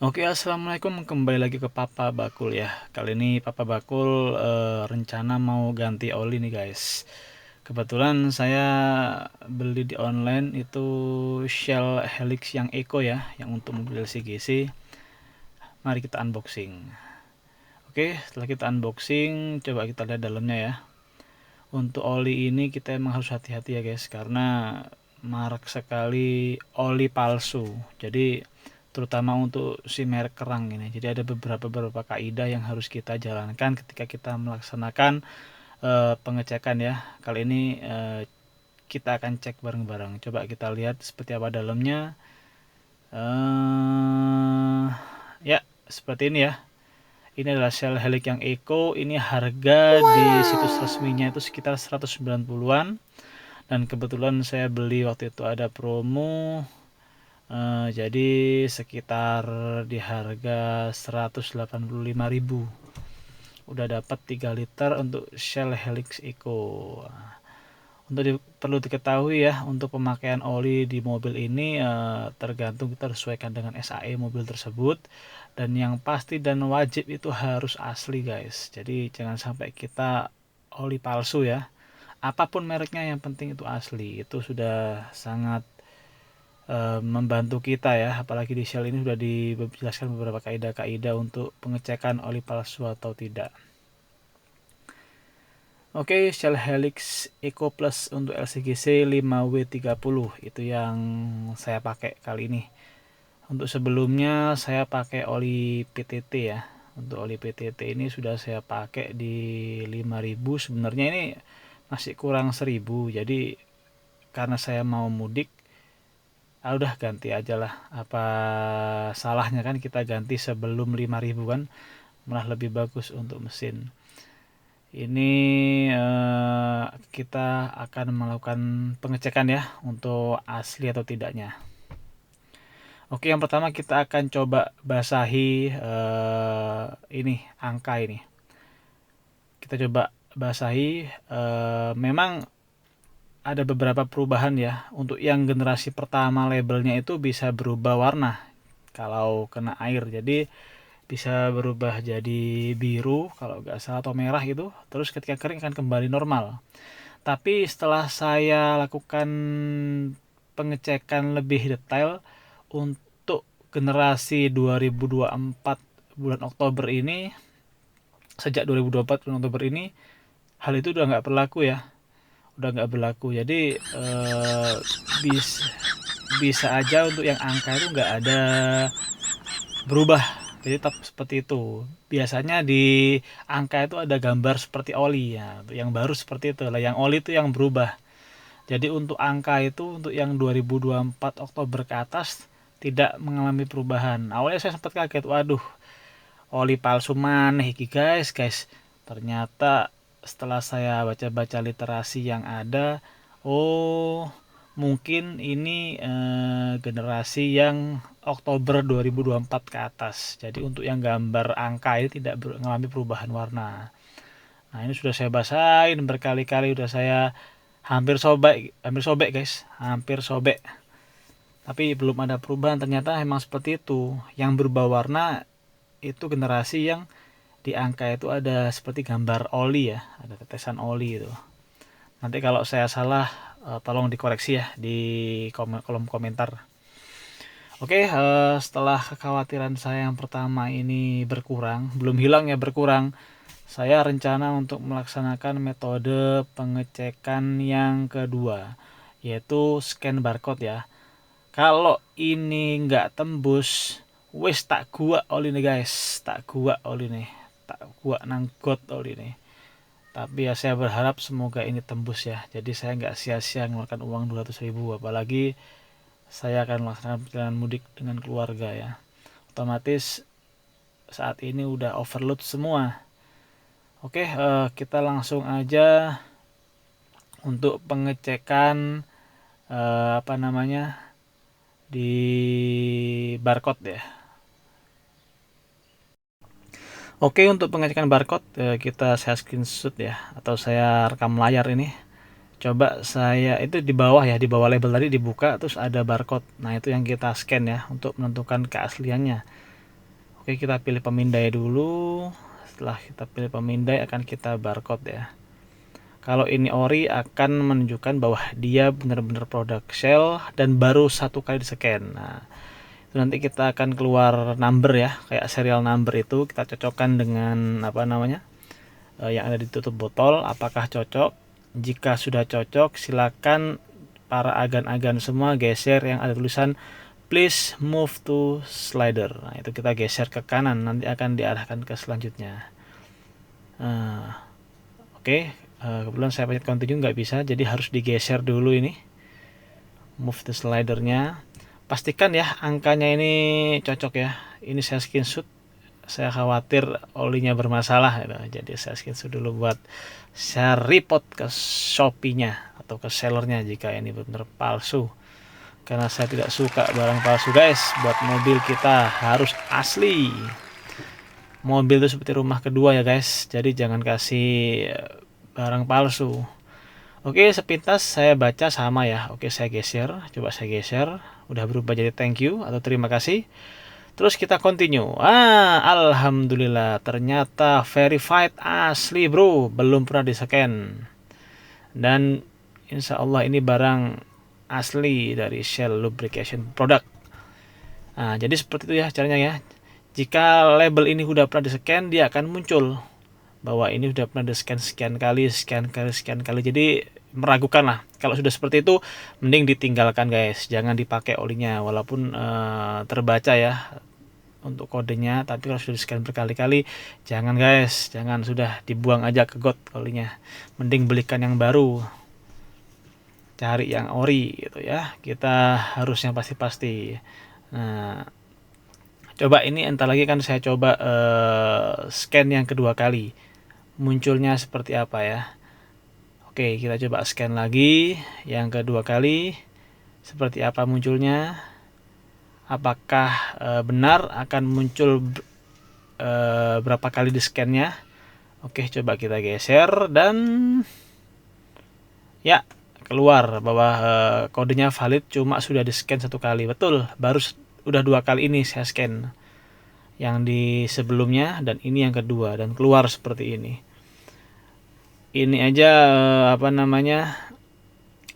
Oke, assalamualaikum. Kembali lagi ke Papa Bakul ya. Kali ini Papa Bakul rencana mau ganti oli nih guys. Kebetulan saya beli di online itu Shell Helix yang Eco ya, yang untuk mobil LCGC. Mari kita unboxing. Oke, setelah kita unboxing, coba kita lihat dalamnya ya. Untuk oli ini kita emang harus hati-hati ya guys, karena marak sekali oli palsu. Jadi terutama untuk si merek kerang ini. Jadi ada beberapa kaidah yang harus kita jalankan ketika kita melaksanakan pengecekan ya. Kali ini kita akan cek bareng-bareng. Coba kita lihat seperti apa dalamnya. Ya, seperti ini ya. Ini adalah Shell Helix yang Eco. Ini harga di situs resminya itu sekitar 190-an. Dan kebetulan saya beli waktu itu ada promo, jadi sekitar di harga 185.000 udah dapat 3 liter untuk Shell Helix Eco. Perlu diketahui ya, untuk pemakaian oli di mobil ini tergantung, kita sesuaikan dengan SAE mobil tersebut, dan yang pasti dan wajib itu harus asli guys. Jadi jangan sampai kita oli palsu ya, apapun mereknya yang penting itu asli. Itu sudah sangat membantu kita ya, apalagi di Shell ini sudah dijelaskan beberapa kaidah-kaidah untuk pengecekan oli palsu atau tidak. Oke, Shell Helix Eco Plus untuk LCGC 5W30 itu yang saya pakai kali ini. Untuk sebelumnya saya pakai oli PTT ya. Untuk oli PTT ini sudah saya pakai di 5.000. Sebenarnya ini masih kurang 1.000. Jadi karena saya mau mudik, udah ganti aja lah. Apa salahnya kan kita ganti sebelum 5.000 kan, malah lebih bagus untuk mesin. Ini kita akan melakukan pengecekan ya untuk asli atau tidaknya. Oke, yang pertama kita akan coba basahi ini angka ini. Kita coba basahi. Memang ada beberapa perubahan ya. Untuk yang generasi pertama labelnya itu bisa berubah warna kalau kena air. Jadi bisa berubah jadi biru kalau nggak salah atau merah gitu. Terus ketika kering akan kembali normal. Tapi setelah saya lakukan pengecekan lebih detail untuk generasi 2024 bulan Oktober ini, sejak 2024 bulan Oktober ini, hal itu udah nggak berlaku ya, udah nggak berlaku. Jadi bisa aja untuk yang angka itu nggak ada berubah, jadi tetap seperti itu. Biasanya di angka itu ada gambar seperti oli ya, yang baru seperti itu lah, yang oli itu yang berubah. Jadi untuk angka itu untuk yang 2024 Oktober ke atas tidak mengalami perubahan. Awalnya saya sempat kaget, waduh, oli palsu mana iki guys. Ternyata setelah saya baca-baca literasi yang ada, oh mungkin ini generasi yang Oktober 2024 ke atas. Jadi untuk yang gambar angka ini tidak mengalami perubahan warna. Nah ini sudah saya basahin berkali-kali, udah saya hampir sobek guys, hampir sobek. Tapi belum ada perubahan, ternyata emang seperti itu. Yang berubah warna itu generasi yang di angka itu ada seperti gambar oli ya, ada tetesan oli itu. Nanti kalau saya salah tolong dikoreksi ya di kolom komentar. Oke, setelah kekhawatiran saya yang pertama ini berkurang, belum hilang ya, berkurang, saya rencana untuk melaksanakan metode pengecekan yang kedua, yaitu scan barcode ya. Kalau ini nggak tembus, wis tak gua oli nih guys, tak gua oli nih, tak gua nanggot oli nih. Tapi ya saya berharap semoga ini tembus ya. Jadi saya nggak sia-sia mengeluarkan uang 200.000, apalagi saya akan melaksanakan perjalanan mudik dengan keluarga ya. Otomatis saat ini udah overload semua. Oke, kita langsung aja untuk pengecekan apa namanya di barcode ya. Oke, untuk pengecekan barcode saya screenshot ya, atau saya rekam layar ini. Coba saya itu di bawah ya, di bawah label tadi dibuka terus ada barcode. Nah, itu yang kita scan ya untuk menentukan keasliannya. Oke, kita pilih pemindai dulu. Setelah kita pilih pemindai akan kita barcode ya. Kalau ini ori akan menunjukkan bahwa dia benar-benar produk shell dan baru satu kali di scan. Nah, itu nanti kita akan keluar number ya, kayak serial number itu kita cocokkan dengan apa namanya yang ada di tutup botol, apakah cocok. Jika sudah cocok, silakan para agan-agan semua geser yang ada tulisan please move to slider. Nah, itu kita geser ke kanan, nanti akan diarahkan ke selanjutnya. Oke, kebetulan saya pencet continue nggak bisa, jadi harus digeser dulu ini move to slidernya. Pastikan ya angkanya ini cocok ya. Ini saya screenshot, saya khawatir olinya bermasalah gitu. Jadi saya screenshot dulu buat saya report ke Shopee-nya atau ke sellernya jika ini benar palsu, karena saya tidak suka barang palsu guys. Buat mobil kita harus asli. Mobil itu seperti rumah kedua ya guys, jadi jangan kasih barang palsu. Oke, sepintas saya baca sama ya. Oke, saya geser, coba saya geser, udah berubah jadi thank you atau terima kasih. Terus kita continue. Alhamdulillah, ternyata verified asli bro, belum pernah di scan. Dan insya Allah ini barang asli dari Shell Lubrication Product. Nah, jadi seperti itu ya caranya ya. Jika label ini udah pernah di scan, dia akan muncul bahwa ini udah pernah di scan sekian kali. Jadi meragukan lah. Kalau sudah seperti itu, mending ditinggalkan guys. Jangan dipakai olinya, walaupun terbaca ya untuk kodenya, tapi kalau sudah di scan berkali-kali, jangan guys. Jangan, sudah dibuang aja ke got olinya. Mending belikan yang baru. Cari yang ori gitu ya. Kita harus yang pasti-pasti. Nah, coba ini entar lagi kan saya coba scan yang kedua kali, munculnya seperti apa ya. Oke, kita coba scan lagi yang kedua kali, seperti apa munculnya. Apakah benar akan muncul berapa kali di scannya. Oke, coba kita geser dan ya keluar bahwa kodenya valid, cuma sudah di scan satu kali. Betul, baru udah dua kali ini saya scan, yang di sebelumnya dan ini yang kedua, dan keluar seperti ini. Ini aja apa namanya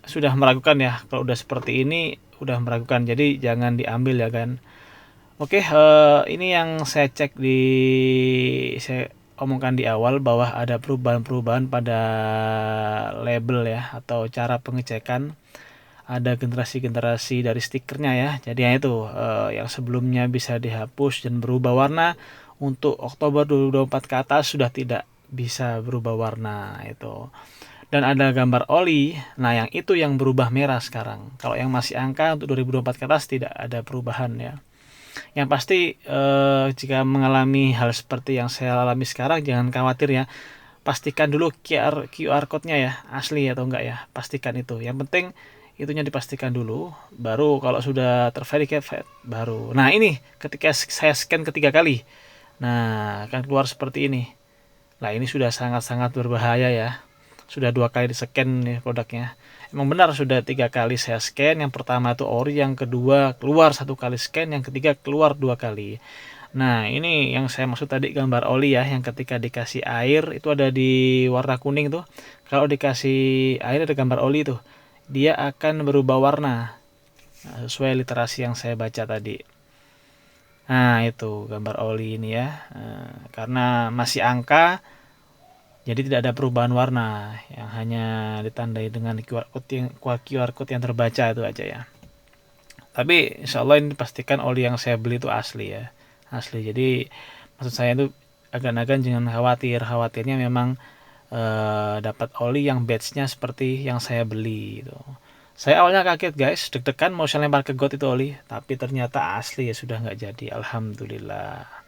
sudah meragukan ya. Kalau udah seperti ini udah meragukan, jadi jangan diambil ya kan. Oke, ini yang saya cek saya omongkan di awal bahwa ada perubahan-perubahan pada label ya, atau cara pengecekan. Ada generasi-generasi dari stikernya ya. Jadi ya itu yang sebelumnya bisa dihapus dan berubah warna, untuk Oktober 2024 ke atas sudah tidak bisa berubah warna itu. Dan ada gambar oli. Nah, yang itu yang berubah merah sekarang. Kalau yang masih angka untuk 2024 ke atas tidak ada perubahan ya. Yang pasti jika mengalami hal seperti yang saya alami sekarang, jangan khawatir ya. Pastikan dulu QR code-nya ya asli atau enggak ya. Pastikan itu. Yang penting itunya dipastikan dulu, baru kalau sudah terverified baru. Nah, ini ketika saya scan ketiga kali, nah akan keluar seperti ini. Nah, ini sudah sangat-sangat berbahaya ya. Sudah dua kali di scan nih produknya. Emang benar sudah 3 kali saya scan. Yang pertama itu ori, yang kedua keluar 1 kali scan, yang ketiga keluar 2 kali. Nah, ini yang saya maksud tadi gambar oli ya, yang ketika dikasih air itu ada di warna kuning tuh. Kalau dikasih air ada gambar oli tuh, dia akan berubah warna sesuai literasi yang saya baca tadi. Nah, itu gambar oli ini ya. Karena masih angka, jadi tidak ada perubahan warna, yang hanya ditandai dengan QR code yang terbaca itu aja ya. Tapi insya Allah ini pastikan oli yang saya beli itu asli ya, asli. Jadi maksud saya itu agan-agan jangan khawatir. Khawatirnya memang dapat oli yang batch-nya seperti yang saya beli itu. Saya awalnya kaget guys, deg-degan mau saya lempar ke got itu oli, tapi ternyata asli ya, sudah nggak jadi. Alhamdulillah.